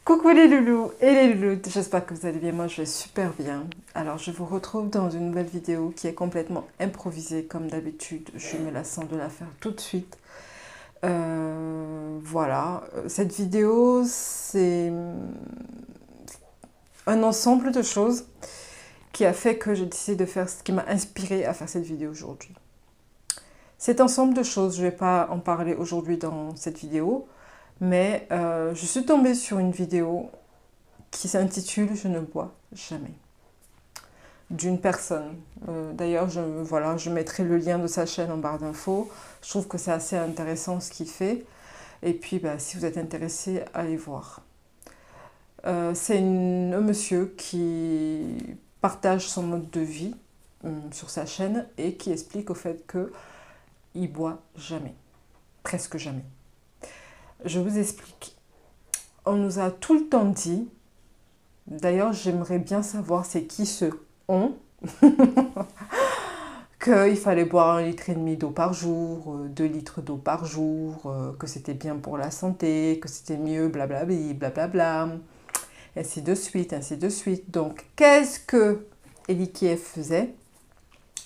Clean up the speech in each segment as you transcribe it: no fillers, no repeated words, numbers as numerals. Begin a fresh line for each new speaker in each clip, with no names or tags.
Coucou les loulous et les louloutes, j'espère que vous allez bien, moi je vais super bien. Alors je vous retrouve dans une nouvelle vidéo qui est complètement improvisée comme d'habitude, je me la sens de la faire tout de suite. Voilà, cette vidéo c'est un ensemble de choses qui a fait que j'ai décidé de faire ce qui m'a inspiré à faire cette vidéo aujourd'hui. Cet ensemble de choses, je ne vais pas en parler aujourd'hui dans cette vidéo, mais je suis tombée sur une vidéo qui s'intitule « Je ne bois jamais » d'une personne. D'ailleurs, je mettrai le lien de sa chaîne en barre d'infos. Je trouve que c'est assez intéressant ce qu'il fait. Et puis, si vous êtes intéressé, allez voir. C'est un monsieur qui partage son mode de vie sur sa chaîne et qui explique au fait qu'il boit jamais, presque jamais. Je vous explique. On nous a tout le temps dit, d'ailleurs j'aimerais bien savoir c'est qui ce on, qu'il fallait boire 1,5 litre d'eau par jour, 2 litres d'eau par jour, que c'était bien pour la santé, que c'était mieux, blablabla, blablabla, ainsi de suite, ainsi de suite. Donc qu'est-ce que Elike faisait?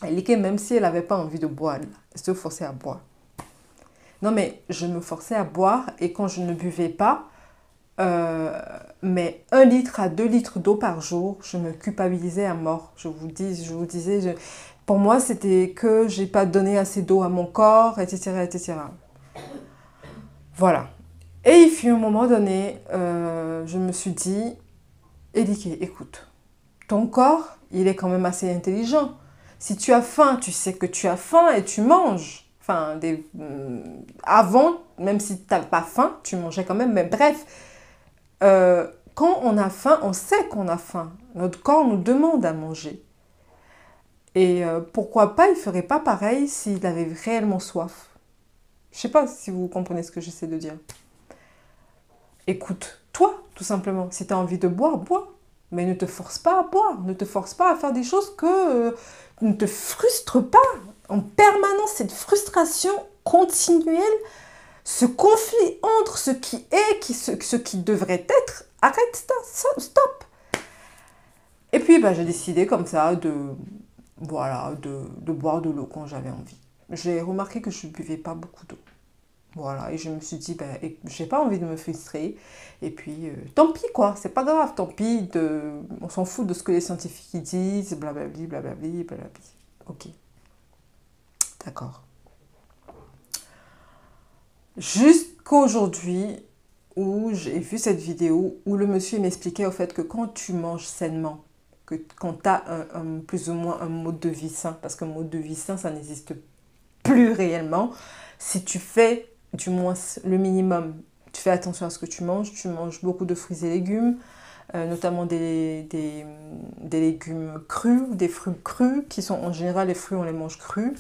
Elike, même si elle n'avait pas envie de boire, elle se forçait à boire. Non mais je me forçais à boire et quand je ne buvais pas, mais 1 litre à 2 litres d'eau par jour, je me culpabilisais à mort. Je vous disais, pour moi c'était que j'ai pas donné assez d'eau à mon corps, etc., etc. Voilà. Et il fut un moment donné, je me suis dit, Elike, écoute, ton corps, il est quand même assez intelligent. Si tu as faim, tu sais que tu as faim et tu manges. Enfin, avant, même si tu n'as pas faim, tu mangeais quand même. Mais bref, quand on a faim, on sait qu'on a faim. Notre corps nous demande à manger. Et pourquoi pas, il ne ferait pas pareil s'il avait réellement soif. Je ne sais pas si vous comprenez ce que j'essaie de dire. Écoute, toi, tout simplement, si tu as envie de boire, bois. Mais ne te force pas à boire. Ne te force pas à faire des choses que ne te frustre pas. En permanence, cette frustration continuelle, ce conflit entre ce qui est, ce qui devrait être, arrête, stop. Et puis, j'ai décidé comme ça de boire de l'eau quand j'avais envie. J'ai remarqué que je ne buvais pas beaucoup d'eau. Voilà, et je me suis dit, j'ai pas envie de me frustrer. Et puis, tant pis quoi, c'est pas grave, tant pis, on s'en fout de ce que les scientifiques disent, blablabli, blablabli, blablabli. Ok, d'accord. Jusqu'aujourd'hui, où j'ai vu cette vidéo, où le monsieur m'expliquait au fait que quand tu manges sainement, quand tu as plus ou moins un mode de vie sain, parce qu'un mode de vie sain, ça n'existe plus réellement, si tu fais du moins le minimum, tu fais attention à ce que tu manges beaucoup de fruits et légumes, notamment des légumes crus, des fruits crus, qui sont en général, les fruits on les mange crus,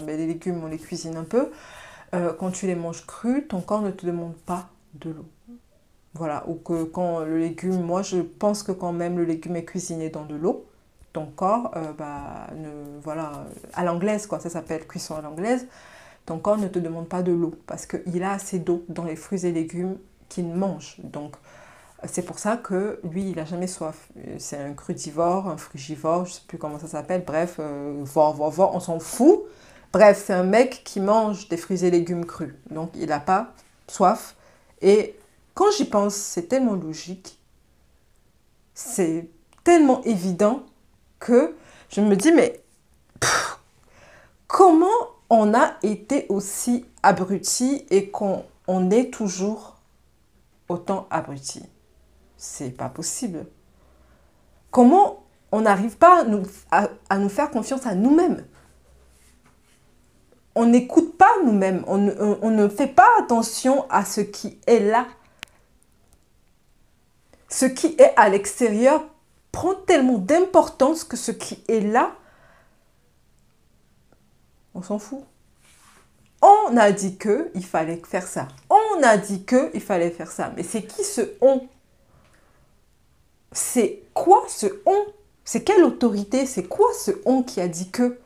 mais les légumes on les cuisine un peu. Quand tu les manges crus, ton corps ne te demande pas de l'eau. Voilà, ou que quand le légume, moi je pense que quand même le légume est cuisiné dans de l'eau, ton corps, voilà, à l'anglaise quoi, ça s'appelle cuisson à l'anglaise, ton corps ne te demande pas de l'eau parce qu'il a assez d'eau dans les fruits et légumes qu'il mange. Donc c'est pour ça que lui, il n'a jamais soif. C'est un crudivore, un frugivore, je ne sais plus comment ça s'appelle, bref, on s'en fout. Bref, c'est un mec qui mange des fruits et légumes crus. Donc il n'a pas soif. Et quand j'y pense, c'est tellement logique, c'est tellement évident que je me dis, mais comment on a été aussi abruti et qu'on est toujours autant abruti? C'est pas possible. Comment on n'arrive pas à nous faire confiance à nous-mêmes? On n'écoute pas nous-mêmes, on ne fait pas attention à ce qui est là. Ce qui est à l'extérieur prend tellement d'importance que ce qui est là, on s'en fout. On a dit qu'il fallait faire ça. On a dit qu'il fallait faire ça. Mais c'est qui ce on? C'est quoi ce on? C'est quelle autorité? C'est quoi ce on qui a dit que?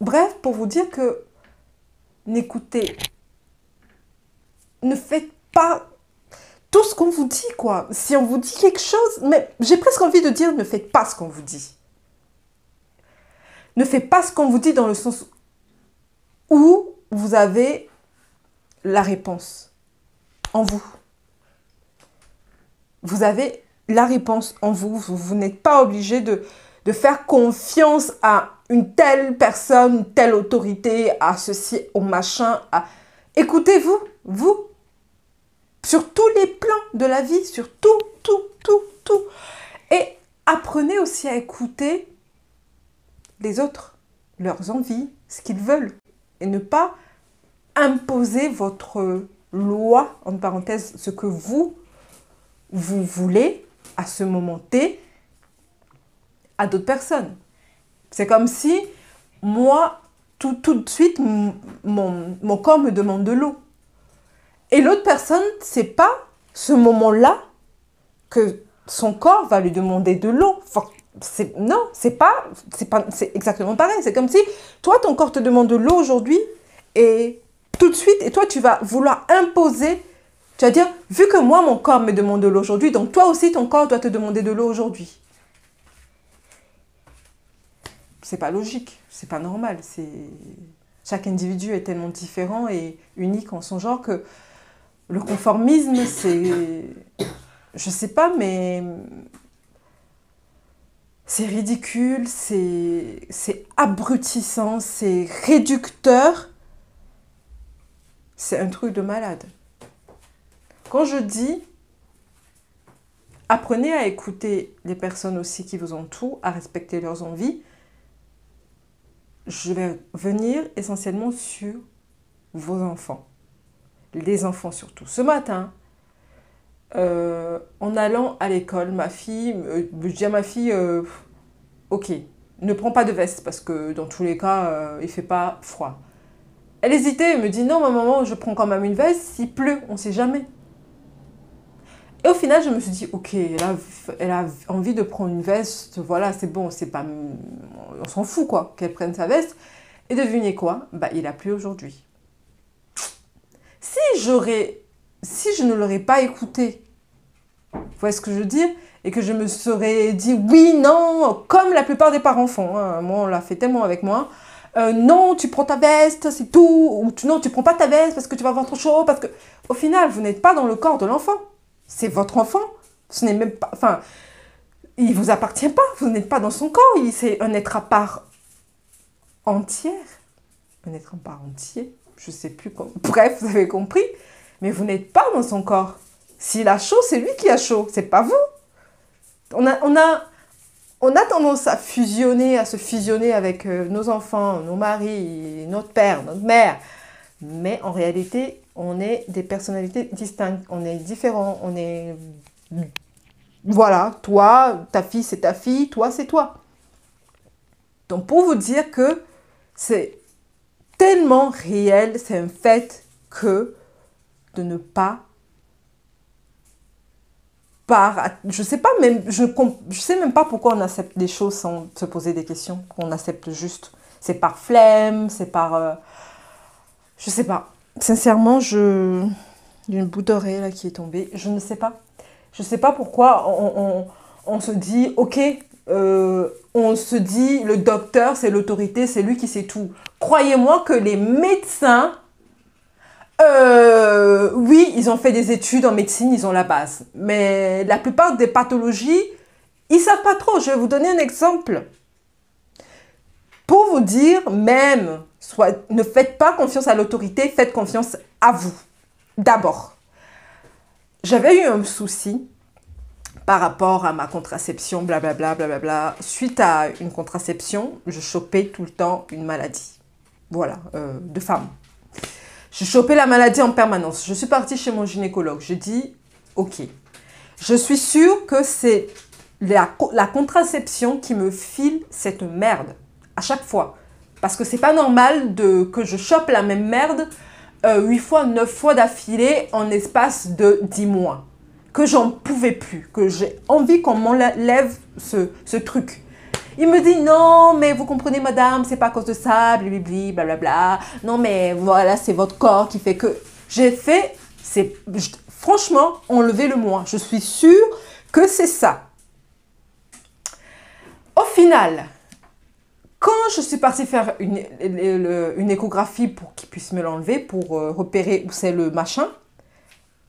Bref, pour vous dire que n'écoutez, ne faites pas tout ce qu'on vous dit, quoi. Si on vous dit quelque chose, mais j'ai presque envie de dire, ne faites pas ce qu'on vous dit. Ne faites pas ce qu'on vous dit dans le sens où vous avez la réponse en vous. Vous avez la réponse en vous. Vous n'êtes pas obligé de faire confiance à une telle personne, une telle autorité, à ceci, au machin. Écoutez-vous, vous, sur tous les plans de la vie, sur tout. Et apprenez aussi à écouter les autres, leurs envies, ce qu'ils veulent. Et ne pas imposer votre loi, en parenthèse, ce que vous voulez à ce moment T à d'autres personnes. C'est comme si moi, tout de suite, mon corps me demande de l'eau. Et l'autre personne, c'est pas ce moment-là que son corps va lui demander de l'eau. Enfin, non, c'est exactement pareil. C'est comme si toi, ton corps te demande de l'eau aujourd'hui et tout de suite, et toi, tu vas vouloir imposer. Tu vas dire, vu que moi, mon corps me demande de l'eau aujourd'hui, donc toi aussi, ton corps doit te demander de l'eau aujourd'hui. C'est pas logique, c'est pas normal. Chaque individu est tellement différent et unique en son genre que le conformisme, c'est... Je sais pas, mais... C'est ridicule, c'est abrutissant, c'est réducteur. C'est un truc de malade. Quand je dis, apprenez à écouter les personnes aussi qui vous entourent, à respecter leurs envies, je vais venir essentiellement sur vos enfants. Les enfants surtout. Ce matin, en allant à l'école, ma fille, je dis à ma fille, ok, ne prends pas de veste parce que dans tous les cas, il ne fait pas froid. Elle hésitait, elle me dit, non, maman, je prends quand même une veste, s'il pleut, on ne sait jamais. Et au final, je me suis dit, ok, elle a envie de prendre une veste, voilà, c'est bon, c'est pas, on s'en fout, quoi, qu'elle prenne sa veste. Et devinez quoi? Bah, il a plu aujourd'hui. Si je ne l'aurais pas écouté, vous voyez ce que je veux dire? Et que je me serais dit, oui, non, comme la plupart des parents font, hein, moi, on l'a fait tellement avec moi, non, tu prends ta veste, c'est tout, ou non, tu prends pas ta veste parce que tu vas avoir trop chaud, parce que, au final, vous n'êtes pas dans le corps de l'enfant. C'est votre enfant. Ce n'est même pas... Enfin, il ne vous appartient pas. Vous n'êtes pas dans son corps. C'est un être à part entière. Un être à part entier. Je ne sais plus comment... Bref, vous avez compris. Mais vous n'êtes pas dans son corps. S'il a chaud, c'est lui qui a chaud. C'est pas vous. On a tendance à se fusionner avec nos enfants, nos maris, notre père, notre mère. Mais en réalité, on est des personnalités distinctes. On est différents. On est... Voilà, toi, ta fille, c'est ta fille. Toi, c'est toi. Donc, pour vous dire que c'est tellement réel, c'est un fait que de ne pas... Je sais pas même, je sais même pas pourquoi on accepte des choses sans se poser des questions. On accepte juste. C'est par flemme, c'est par... je sais pas. Sincèrement, j'ai une bout d'oreille là qui est tombée. Je ne sais pas. Je ne sais pas pourquoi on se dit, ok, on se dit, le docteur, c'est l'autorité, c'est lui qui sait tout. Croyez-moi que les médecins, oui, ils ont fait des études en médecine, ils ont la base. Mais la plupart des pathologies, ils ne savent pas trop. Je vais vous donner un exemple. Pour vous dire, même, ne faites pas confiance à l'autorité, faites confiance à vous. D'abord, j'avais eu un souci par rapport à ma contraception, blablabla, blablabla. Suite à une contraception, je chopais tout le temps une maladie. Voilà, de femme. Je chopais la maladie en permanence. Je suis partie chez mon gynécologue. J'ai dit, ok, je suis sûre que c'est la contraception qui me file cette merde. À chaque fois. Parce que c'est pas normal que je chope la même merde 8 fois, 9 fois d'affilée en espace de 10 mois. Que j'en pouvais plus. Que j'ai envie qu'on m'enlève ce truc. Il me dit non, mais vous comprenez madame, c'est pas à cause de ça, blibli, blablabla. Non mais voilà, c'est votre corps qui fait que... J'ai fait... Franchement, enlevez-le-moi. Je suis sûre que c'est ça. Au final, quand je suis partie faire une échographie pour qu'ils puissent me l'enlever, pour repérer où c'est le machin,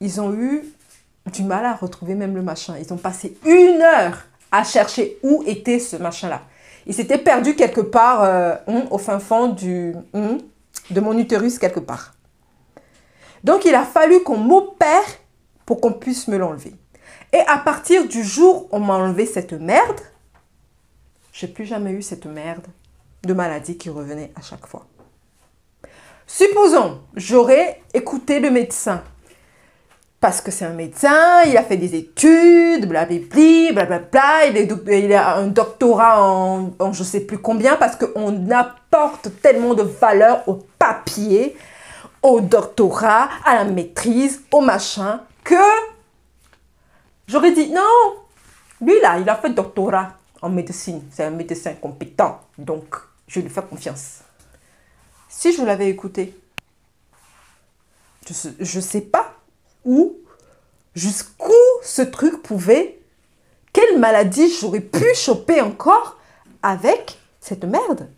ils ont eu du mal à retrouver même le machin. Ils ont passé 1 heure à chercher où était ce machin-là. Il s'était perdu quelque part au fin fond de mon utérus quelque part. Donc, il a fallu qu'on m'opère pour qu'on puisse me l'enlever. Et à partir du jour où on m'a enlevé cette merde, j'ai plus jamais eu cette merde de maladie qui revenait à chaque fois. Supposons, j'aurais écouté le médecin. Parce que c'est un médecin, il a fait des études, blablabla, blablabla, il a un doctorat en je ne sais plus combien, parce qu'on apporte tellement de valeur au papier, au doctorat, à la maîtrise, au machin, que j'aurais dit non, lui là, il a fait doctorat en médecine, c'est un médecin compétent, donc je lui fais confiance. Si je l'avais écouté, je ne sais pas où, jusqu'où ce truc pouvait, quelle maladie j'aurais pu choper encore avec cette merde.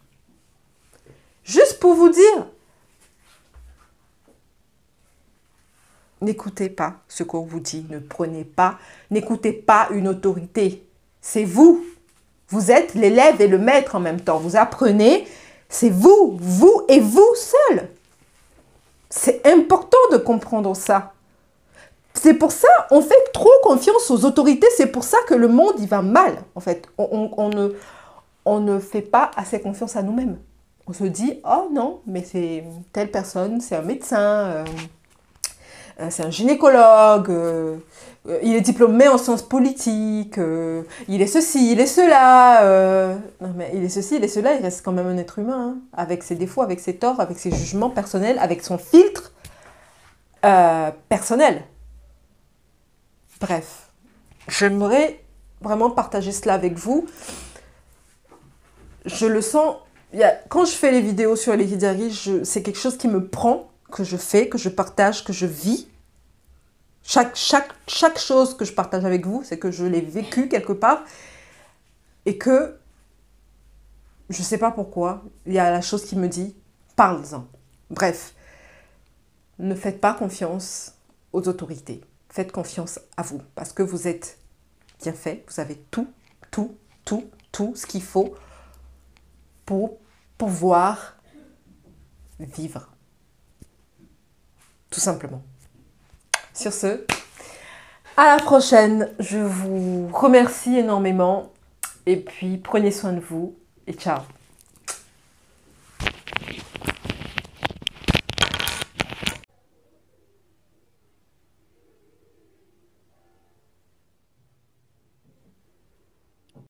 Juste pour vous dire, n'écoutez pas ce qu'on vous dit, ne prenez pas, n'écoutez pas une autorité. C'est vous. Vous êtes l'élève et le maître en même temps. Vous apprenez, c'est vous et vous seul. C'est important de comprendre ça. C'est pour ça on fait trop confiance aux autorités. C'est pour ça que le monde, il va mal, en fait. On ne fait pas assez confiance à nous-mêmes. On se dit, oh non, mais c'est telle personne, c'est un médecin, c'est un gynécologue, il est diplômé en sciences politiques, il est ceci, il est cela. Non, mais il est ceci, il est cela, il reste quand même un être humain, hein, avec ses défauts, avec ses torts, avec ses jugements personnels, avec son filtre personnel. Bref, j'aimerais vraiment partager cela avec vous. Je le sens, quand je fais les vidéos sur les guidaries, c'est quelque chose qui me prend, que je fais, que je partage, que je vis. Chaque chose que je partage avec vous, c'est que je l'ai vécu quelque part et que je ne sais pas pourquoi, il y a la chose qui me dit, parle-en. Bref, ne faites pas confiance aux autorités. Faites confiance à vous parce que vous êtes bien fait. Vous avez tout ce qu'il faut pour pouvoir vivre. Tout simplement. Sur ce, à la prochaine. Je vous remercie énormément et puis prenez soin de vous et ciao.